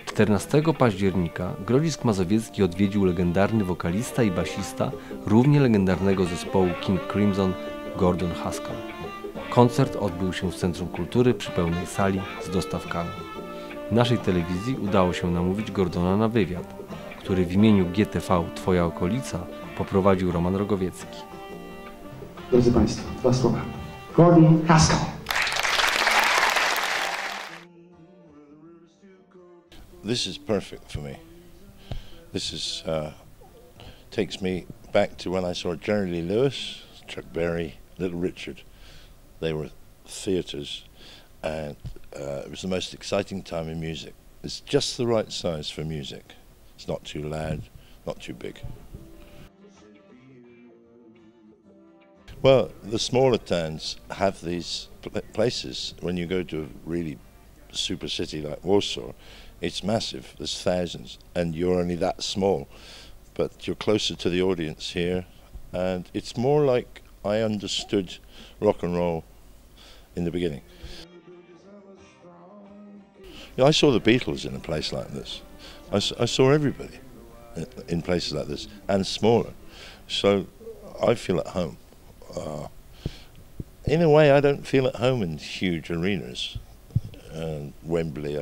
14 października Grodzisk Mazowiecki odwiedził legendarny wokalista i basista równie legendarnego zespołu King Crimson Gordon Haskell. Koncert odbył się w Centrum Kultury przy pełnej sali z dostawkami. Naszej telewizji udało się namówić Gordona na wywiad, który w imieniu GTV Twoja okolica poprowadził Roman Rogowiecki. Drodzy Państwo, dwa słowa. Gordon Haskell. This is perfect for me. This is takes me back to when I saw Jerry Lee Lewis, Chuck Berry, Little Richard. They were theatres, and it was the most exciting time in music. It's just the right size for music. It's not too loud, not too big. Well, the smaller towns have these places. When you go to a really super city like Warsaw, it's massive, there's thousands, and you're only that small. But you're closer to the audience here, and it's more like I understood rock and roll in the beginning. You know, I saw the Beatles in a place like this. I saw everybody in places like this, and smaller. So I feel at home. In a way, I don't feel at home in huge arenas. Wembley,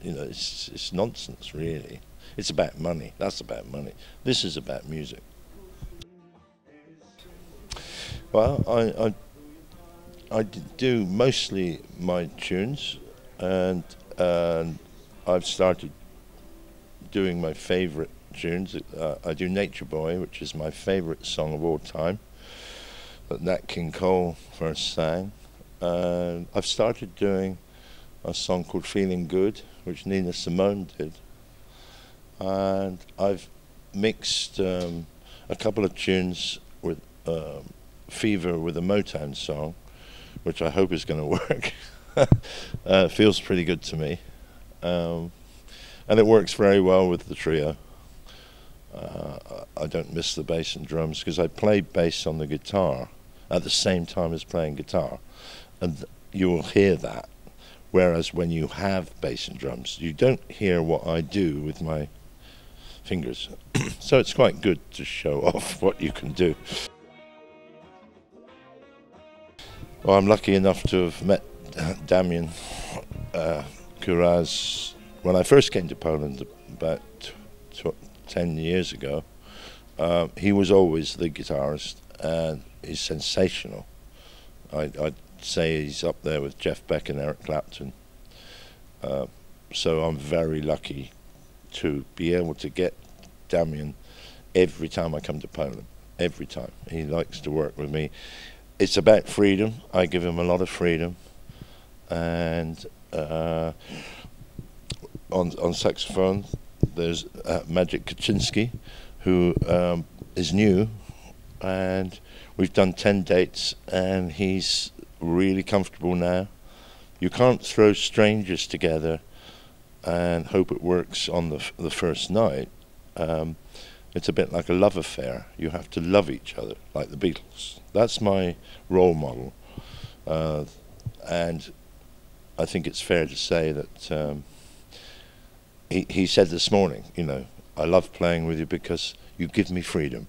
you know, it's nonsense, really. It's about money. That's about money. This is about music. Well, I do mostly my tunes, and I've started doing my favourite tunes. I do Nature Boy, which is my favourite song of all time, that Nat King Cole first sang. And I've started doing a song called Feeling Good, which Nina Simone did. And I've mixed a couple of tunes with Fever with a Motown song, which I hope is going to work. Feels pretty good to me. And it works very well with the trio. I don't miss the bass and drums because I play bass on the guitar at the same time as playing guitar. And you will hear that. Whereas when you have bass and drums, you don't hear what I do with my fingers. So it's quite good to show off what you can do. Well, I'm lucky enough to have met Damian Kurasz when I first came to Poland about 10 years ago. He was always the guitarist, and he's sensational. I'd say he's up there with Jeff Beck and Eric Clapton. So I'm very lucky to be able to get Damian every time I come to Poland. Every time. He likes to work with me. It's about freedom. I give him a lot of freedom. And on saxophone, there's Maciej Kociński, who is new, and we've done 10 dates, and he's really comfortable now. You can't throw strangers together and hope it works on the first night. It's a bit like a love affair. You have to love each other, like the Beatles. That's my role model. And I think it's fair to say that he said this morning, you know, I love playing with you because you give me freedom.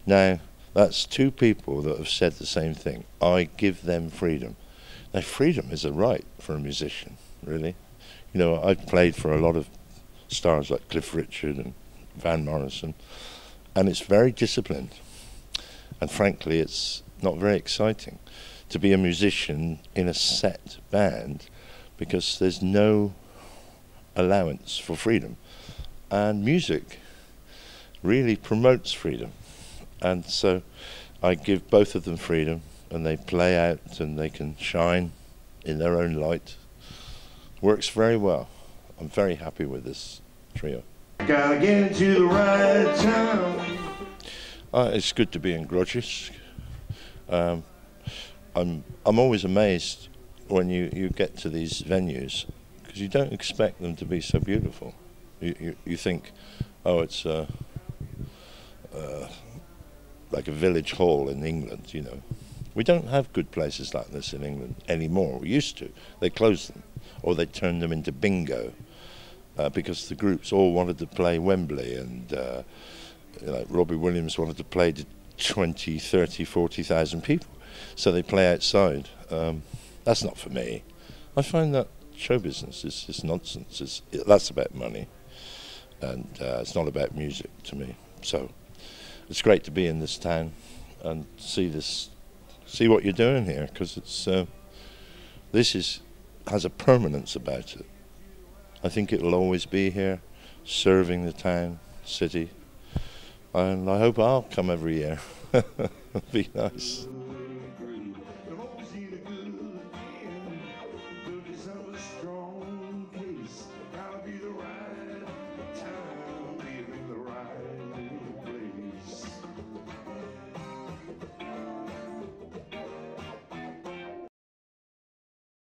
Now, that's two people that have said the same thing. I give them freedom. Now, freedom is a right for a musician, really. You know, I've played for a lot of stars like Cliffem Richardem and Van Morrison, and it's very disciplined. And frankly, it's not very exciting to be a musician in a set band because there's no allowance for freedom. And music really promotes freedom. And so I give both of them freedom, and they play out and they can shine in their own light. Works very well. I'm very happy with this trio. Gotta get into the right town. It's good to be in Grodzisku. I'm always amazed when you get to these venues because you don't expect them to be so beautiful. You think, oh, it's like a village hall in England, you know. We don't have good places like this in England anymore. We used to. They closed them. or they turned them into bingo, because the groups all wanted to play Wembley, and Robbie Williams wanted to play to 20, 30, 40,000 people, so they play outside. That's not for me. I find that show business is nonsense. That's about money, and it's not about music to me. So it's great to be in this town and see what you're doing here, because this has a permanence about it. I think it will always be here, serving the town, city, and I hope I'll come every year. It'd be nice.